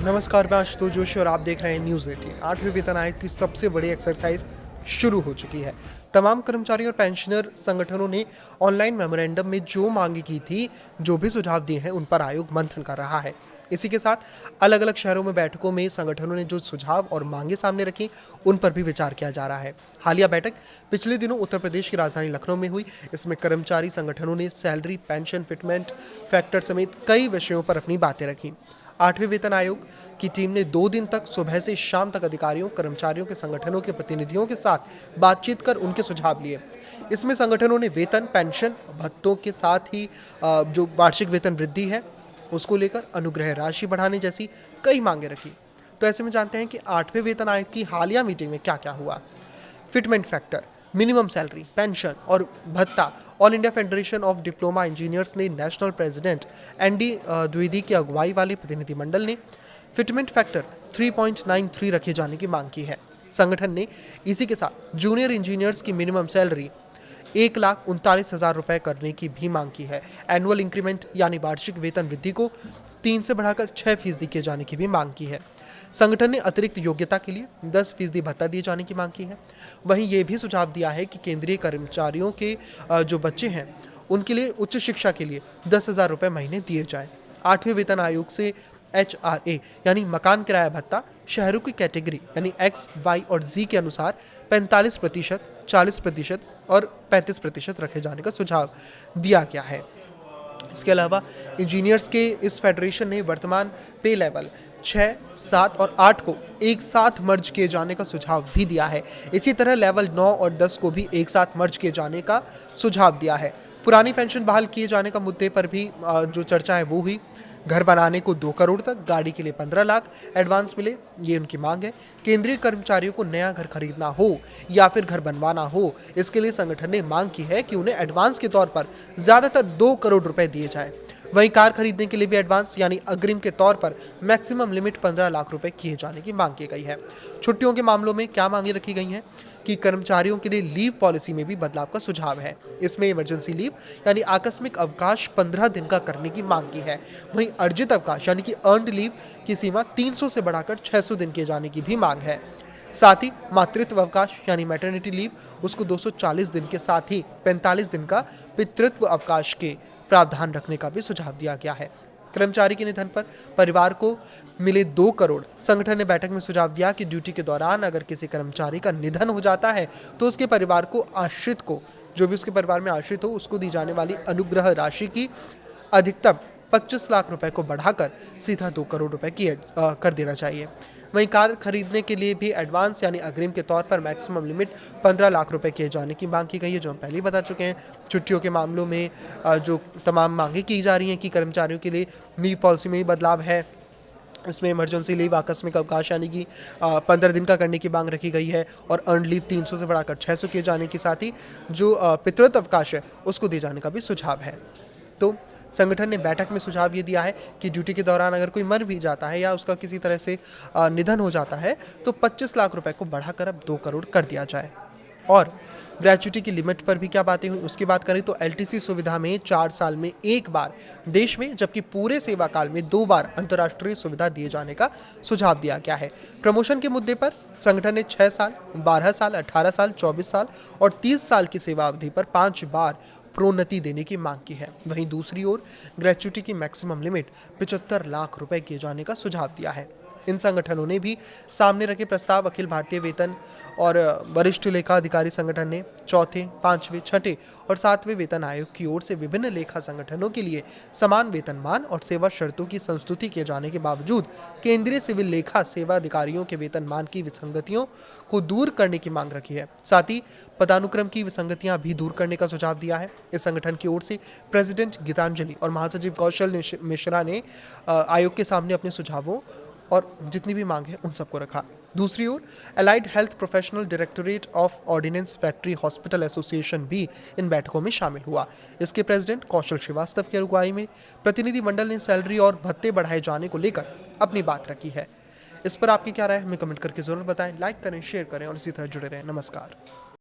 नमस्कार, मैं आशुतोष जोशी और आप देख रहे हैं न्यूज़ 18। 8वें वेतन आयोग की सबसे बड़ी एक्सरसाइज शुरू हो चुकी है। तमाम कर्मचारी और पेंशनर संगठनों ने ऑनलाइन मेमोरेंडम में जो मांगी की थी, जो भी सुझाव दिए हैं, उन पर आयोग मंथन कर रहा है। इसी के साथ अलग अलग शहरों में बैठकों में संगठनों ने जो सुझाव और मांगे सामने रखी, उन पर भी विचार किया जा रहा है। हालिया बैठक पिछले दिनों उत्तर प्रदेश की राजधानी लखनऊ में हुई। इसमें कर्मचारी संगठनों ने सैलरी, पेंशन, फिटमेंट फैक्टर समेत कई विषयों पर अपनी बातें रखी। 8वें वेतन आयोग की टीम ने 2 दिन तक सुबह से शाम तक अधिकारियों, कर्मचारियों के संगठनों के प्रतिनिधियों के साथ बातचीत कर उनके सुझाव लिए। इसमें संगठनों ने वेतन, पेंशन, भत्तों के साथ ही जो वार्षिक वेतन वृद्धि है, उसको लेकर अनुग्रह राशि बढ़ाने जैसी कई मांगे रखी। तो ऐसे में जानते हैं कि 8वें वेतन आयोग की हालिया मीटिंग में क्या-क्या हुआ। Fitment factor, minimum salary, pension और भत्ता। All India federation of diploma engineers ने नेशनल प्रेसिडेंट एनडी द्विवेदी की अगुवाई वाले प्रतिनिधिमंडल ने फिटमेंट फैक्टर 3.93 रखे जाने की मांग की है। संगठन ने इसी के साथ जूनियर इंजीनियर्स की मिनिमम सैलरी 1,39,000 रुपये करने की भी मांग की है। एनुअल इंक्रीमेंट यानी वार्षिक वेतन वृद्धि को 3 से बढ़ाकर 6% किए जाने की भी मांग की है। संगठन ने अतिरिक्त योग्यता के लिए 10% भत्ता दिए जाने की मांग की है। वहीं ये भी सुझाव दिया है कि केंद्रीय कर्मचारियों के जो बच्चे हैं, उनके लिए उच्च शिक्षा के लिए 10,000 रुपये महीने दिए जाएं। 8वें वेतन आयोग से HRA यानी मकान किराया भत्ता शहरों की कैटेगरी यानी X, Y और Z के अनुसार 45%, 40% और 35% रखे जाने का सुझाव दिया गया है। इसके अलावा इंजीनियर्स के इस फेडरेशन ने वर्तमान पे लेवल 6, 7 और 8 को एक साथ मर्ज किए जाने का सुझाव भी दिया है। इसी तरह लेवल 9 और 10 को भी एक साथ मर्ज किए जाने का सुझाव दिया है। पुरानी पेंशन बहाल किए जाने का मुद्दे पर भी जो चर्चा है वो हुई। घर बनाने को 2 करोड़ तक, गाड़ी के लिए 15 लाख एडवांस मिले, ये उनकी मांग है। केंद्रीय कर्मचारियों को नया घर खरीदना हो या फिर घर बनवाना हो, इसके लिए संगठन ने मांग की है कि उन्हें एडवांस के तौर पर ज़्यादातर 2 करोड़ रुपए दिए जाए। वहीं कार खरीदने के लिए भी एडवांस यानी अग्रिम के तौर पर मैक्सिमम लिमिट 15 लाख रुपए किए जाने की मांग की गई है। छुट्टियों के मामलों में क्या मांगे रखी गई हैं कि कर्मचारियों के लिए लीव पॉलिसी में भी बदलाव का सुझाव है। इसमें इमरजेंसी लीव यानी आकस्मिक अवकाश 15 दिन का करने की मांग की है। वहीं अर्जित अवकाश यानी कि अर्न्ड लीव की सीमा 300 से बढ़ाकर 600 दिन किए जाने की भी मांग है। साथ ही मातृत्व अवकाश यानी मैटरनिटी लीव उसको 240 दिन के साथ ही 45 दिन का पितृत्व अवकाश के प्रावधान रखने का भी सुझाव दिया गया है। कर्मचारी के निधन पर परिवार को मिले 2 करोड़। संगठन ने बैठक में सुझाव दिया कि ड्यूटी के दौरान अगर किसी कर्मचारी का निधन हो जाता है तो उसके परिवार को आश्रित को, जो भी उसके परिवार में आश्रित हो, उसको दी जाने वाली अनुग्रह राशि की अधिकतम 25 लाख रुपए को बढ़ाकर सीधा 2 करोड़ रुपए कर देना चाहिए। वहीं कार खरीदने के लिए भी एडवांस यानी अग्रिम के तौर पर मैक्सिमम लिमिट 15 लाख रुपए किए जाने की मांग की गई है, जो हम पहले ही बता चुके हैं। छुट्टियों के मामलों में जो तमाम मांगे की जा रही हैं कि कर्मचारियों के लिए लीव पॉलिसी में भी बदलाव है। इसमें इमरजेंसी लीव आकस्मिक अवकाश यानी कि 15 दिन का करने की मांग रखी गई है और अर्न लीव 300 से बढ़ाकर 600 किए जाने के साथ ही जो पितृत्व अवकाश है उसको दिए जाने का भी सुझाव है। तो संगठन ने बैठक में सुझाव ये दिया है कि ड्यूटी के दौरान अगर कोई मर भी जाता है या उसका किसी तरह से निधन हो जाता है तो 25 लाख रुपए को बढ़ाकर अब 2 करोड़ कर दिया जाए। और ग्रेच्युटी की लिमिट पर भी क्या बातें हुई उसकी बात करें तो एलटीसी सुविधा में 4 साल में 1 बार देश में, जबकि पूरे सेवा काल में 2 बार अंतर्राष्ट्रीय सुविधा दिए जाने का सुझाव दिया गया है। प्रमोशन के मुद्दे पर संगठन ने 6 साल, 12 साल, 18 साल, 24 साल और 30 साल की सेवा अवधि पर 5 बार प्रोन्नति देने की मांग की है। वहीं दूसरी ओर ग्रेच्युटी की मैक्सिमम लिमिट 75 लाख रुपए किए जाने का सुझाव दिया है। इन संगठनों ने भी सामने रखे प्रस्ताव अखिल भारतीय वेतन और वरिष्ठ लेखा अधिकारी संगठन ने 4थे, 5वें, 6ठे और 7वें वेतन आयोग की ओर से विभिन्न लेखा संगठनों के लिए समान वेतनमान और सेवा शर्तों की संस्तुति किए जाने के बावजूद केंद्रीय सिविल लेखा सेवा अधिकारियों के वेतनमान की विसंगतियों को दूर करने की मांग रखी है। साथ ही पदानुक्रम की विसंगतियां भी दूर करने का सुझाव दिया है। इस संगठन की ओर से प्रेसिडेंट गीतांजलि और महासचिव कौशल मिश्रा ने आयोग के सामने अपने सुझावों और जितनी भी मांग है उन सबको रखा। दूसरी ओर allied health professional directorate of ordnance factory hospital association भी इन बैठकों में शामिल हुआ। इसके प्रेसिडेंट कौशल श्रीवास्तव की अगुवाई में प्रतिनिधिमंडल ने सैलरी और भत्ते बढ़ाए जाने को लेकर अपनी बात रखी है। इस पर आपकी क्या राय है हमें कमेंट करके जरूर बताएं। लाइक करें, शेयर करें और इसी तरह जुड़े रहें। नमस्कार।